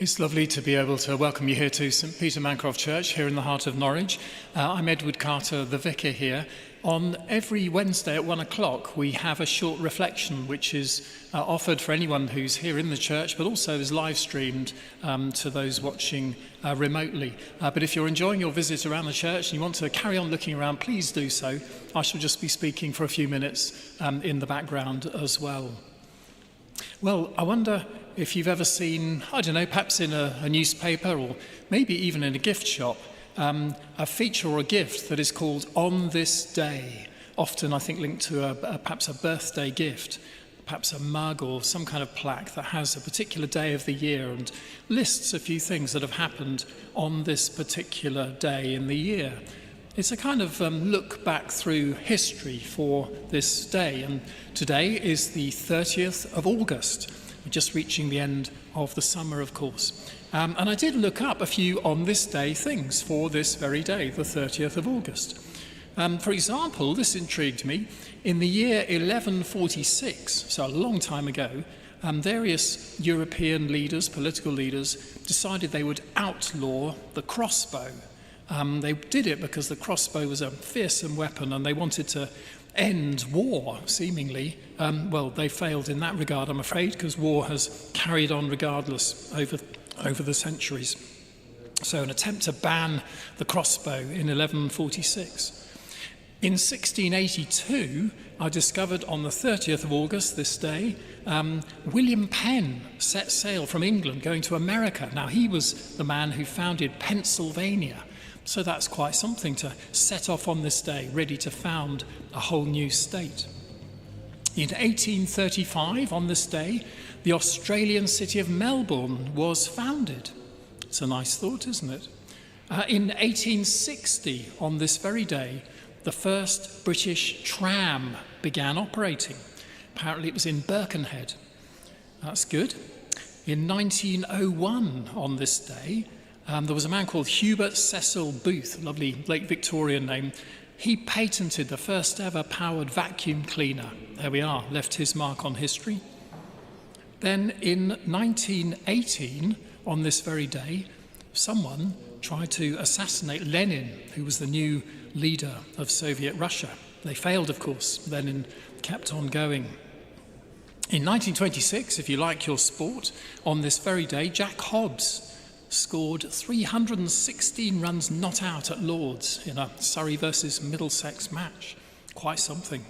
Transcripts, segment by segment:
It's lovely to be able to welcome you here to St Peter Mancroft Church here in the heart of Norwich. I'm Edward Carter, the vicar here. On every Wednesday at 1 o'clock we have a short reflection which is offered for anyone who's here in the church, but also is live streamed to those watching remotely. But if you're enjoying your visit around the church and you want to carry on looking around, please do so. I shall just be speaking for a few minutes in the background as well. Well, I wonder if you've ever seen, I don't know, perhaps in a newspaper or maybe even in a gift shop, a feature or a gift that is called On This Day. Often, I think, linked to perhaps a birthday gift, perhaps a mug or some kind of plaque that has a particular day of the year and lists a few things that have happened on this particular day in the year. It's a kind of look back through history for this day. And today is the 30th of August. We're just reaching the end of the summer, of course. And I did look up a few on this day things for this very day, the 30th of August. For example, this intrigued me. In the year 1146, so a long time ago, various European leaders, political leaders, decided they would outlaw the crossbow. They did it because the crossbow was a fearsome weapon and they wanted to end war, seemingly. Well, they failed in that regard, I'm afraid, because war has carried on regardless over the centuries. So an attempt to ban the crossbow in 1146. In 1682, I discovered on the 30th of August, this day, William Penn set sail from England going to America. Now, he was the man who founded Pennsylvania. So that's quite something to set off on this day, ready to found a whole new state. In 1835, on this day, the Australian city of Melbourne was founded. It's a nice thought, isn't it? In 1860, on this very day, the first British tram began operating. Apparently it was in Birkenhead. That's good. In 1901, on this day, there was a man called Hubert Cecil Booth, lovely late Victorian name. He patented the first ever powered vacuum cleaner. There we are, left his mark on history. Then in 1918, on this very day, someone tried to assassinate Lenin, who was the new leader of Soviet Russia. They failed, of course. Lenin kept on going. In 1926, if you like your sport, on this very day, Jack Hobbs scored 316 runs not out at Lord's in a Surrey versus Middlesex match. Quite something.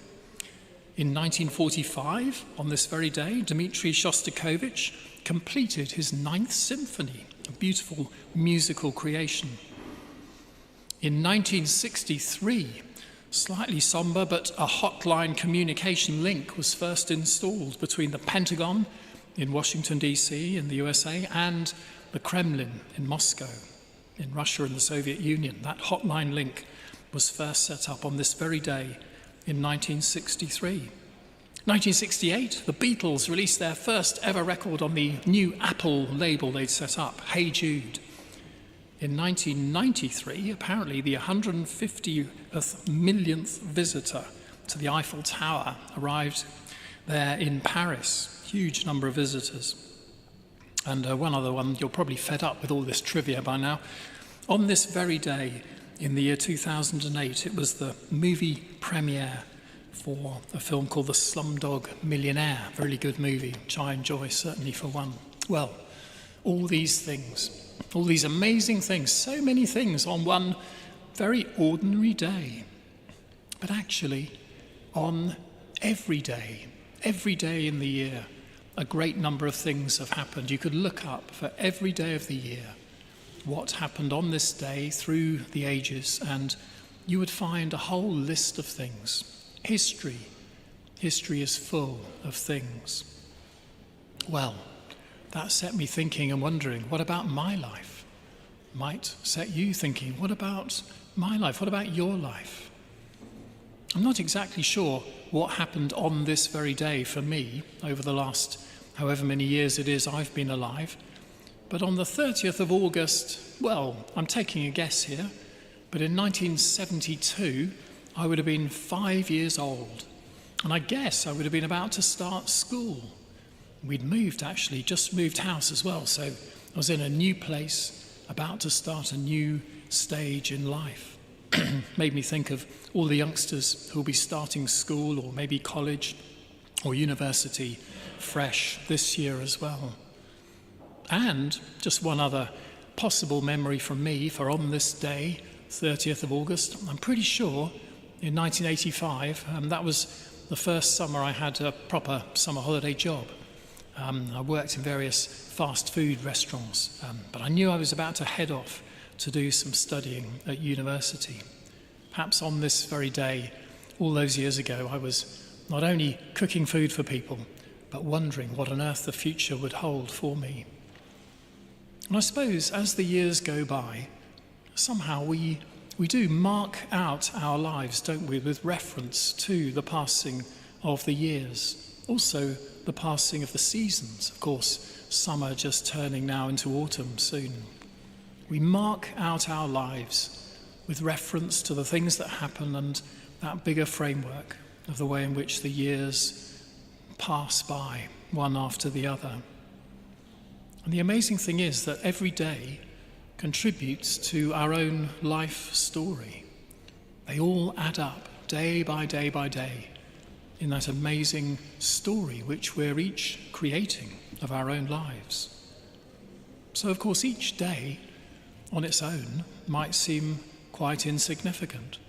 In 1945, on this very day, Dmitri Shostakovich completed his 9th symphony, a beautiful musical creation. In 1963, slightly somber, but a hotline communication link was first installed between the Pentagon in Washington, D.C. in the USA and the Kremlin in Moscow, in Russia and the Soviet Union. That hotline link was first set up on this very day in 1963. 1968, the Beatles released their first ever record on the new Apple label they'd set up, Hey Jude. In 1993, apparently the 150th millionth visitor to the Eiffel Tower arrived there in Paris. Huge number of visitors. And one other one, you're probably fed up with all this trivia by now. On this very day, in the year 2008, it was the movie premiere for a film called The Slumdog Millionaire. Very good movie, which I enjoy, certainly for one. Well, all these things, all these amazing things, so many things on one very ordinary day. But actually, on every day in the year, a great number of things have happened. You could look up for every day of the year what happened on this day through the ages, and you would find a whole list of things. History is full of things. Well, that set me thinking and wondering, what about my life? Might set you thinking, what about my life? What about your life? I'm not exactly sure what happened on this very day for me over the last however many years it is I've been alive. But on the 30th of August, well, I'm taking a guess here, but in 1972, I would have been 5 years old. And I guess I would have been about to start school. We'd moved, actually, just moved house as well, so I was in a new place, about to start a new stage in life. Made me think of all the youngsters who will be starting school or maybe college or university fresh this year as well. And just one other possible memory from me for on this day, 30th of August, I'm pretty sure in 1985, that was the first summer I had a proper summer holiday job. I worked in various fast food restaurants, but I knew I was about to head off to do some studying at university. Perhaps on this very day, all those years ago, I was not only cooking food for people, but wondering what on earth the future would hold for me. And I suppose as the years go by, somehow we do mark out our lives, don't we, with reference to the passing of the years. Also, the passing of the seasons. Of course, summer just turning now into autumn soon. We mark out our lives with reference to the things that happen and that bigger framework of the way in which the years pass by, one after the other. And the amazing thing is that every day contributes to our own life story. They all add up, day by day by day, in that amazing story which we're each creating of our own lives. So, of course, each day on its own might seem quite insignificant,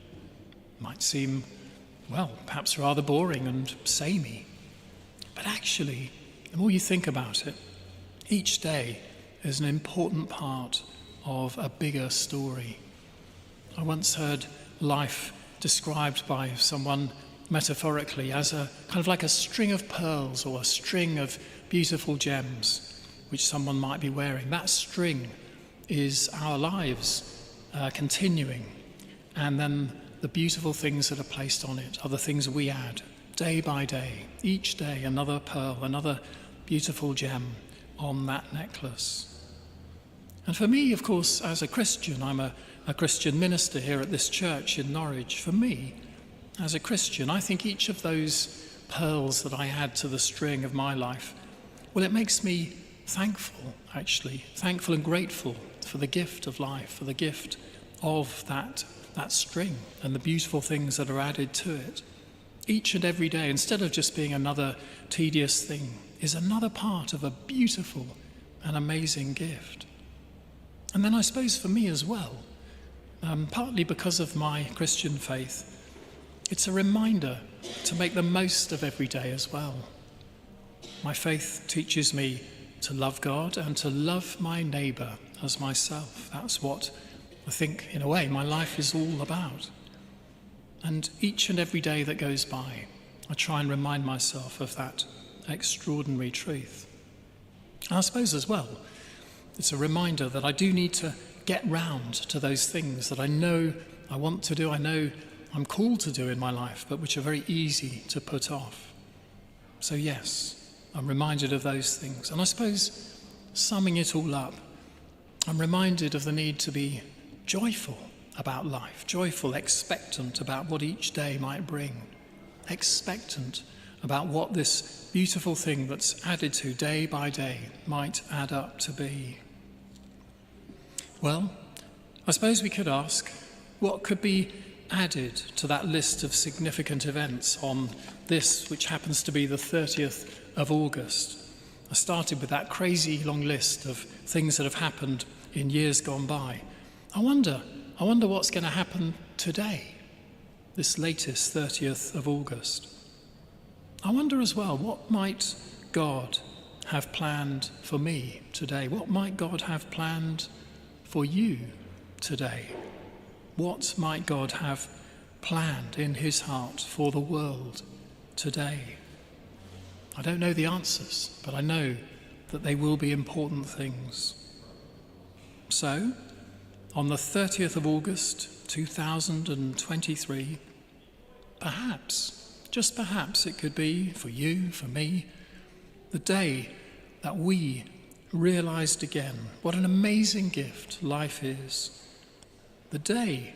might seem, well, perhaps rather boring and samey. But actually, the more you think about it, each day is an important part of a bigger story. I once heard life described by someone metaphorically as a kind of like a string of pearls or a string of beautiful gems which someone might be wearing. That string is our lives continuing, and then the beautiful things that are placed on it are the things we add day by day, each day another pearl, another beautiful gem on that necklace. And for me, of course, as a Christian, I'm a Christian minister here at this church in Norwich. For me, as a Christian, I think each of those pearls that I add to the string of my life, well, it makes me thankful, actually, thankful and grateful for the gift of life, for the gift of that string and the beautiful things that are added to it. Each and every day, instead of just being another tedious thing, is another part of a beautiful and amazing gift. And then I suppose for me as well, partly because of my Christian faith, it's a reminder to make the most of every day as well. My faith teaches me to love God and to love my neighbour as myself. That's what I think, in a way, my life is all about. And each and every day that goes by, I try and remind myself of that extraordinary truth. And I suppose as well, it's a reminder that I do need to get round to those things that I know I want to do, I know I'm called to do in my life, but which are very easy to put off. So yes, I'm reminded of those things. And I suppose, summing it all up, I'm reminded of the need to be joyful about life, joyful, expectant about what each day might bring, expectant about what this beautiful thing that's added to day by day might add up to be. Well, I suppose we could ask, what could be added to that list of significant events on this, which happens to be the 30th of August? I started with that crazy long list of things that have happened in years gone by. I wonder what's going to happen today, this latest 30th of August. I wonder as well, what might God have planned for me today? What might God have planned for you today? What might God have planned in his heart for the world today? I don't know the answers, but I know that they will be important things. So, on the 30th of August 2023, perhaps, just perhaps it could be for you, for me, the day that we realized again what an amazing gift life is. The day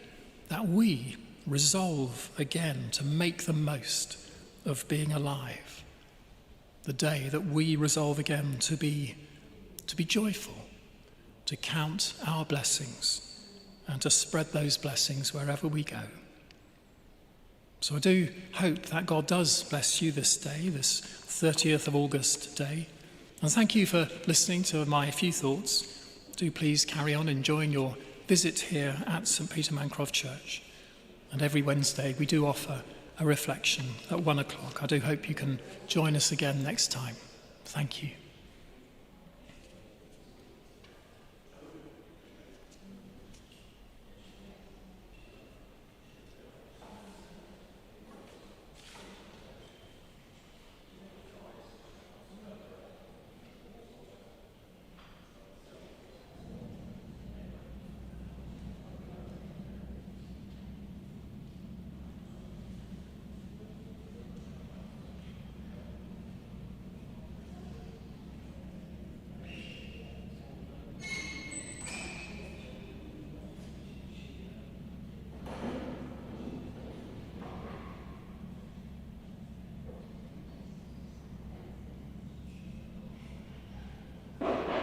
that we resolve again to make the most of being alive. The day that we resolve again to be joyful to count our blessings and to spread those blessings wherever we go. So I do hope that God does bless you this day, this 30th of August day. And thank you for listening to my few thoughts. Do please carry on enjoying your visit here at St. Peter Mancroft Church. And every Wednesday we do offer a reflection at 1 o'clock. I do hope you can join us again next time. Thank you.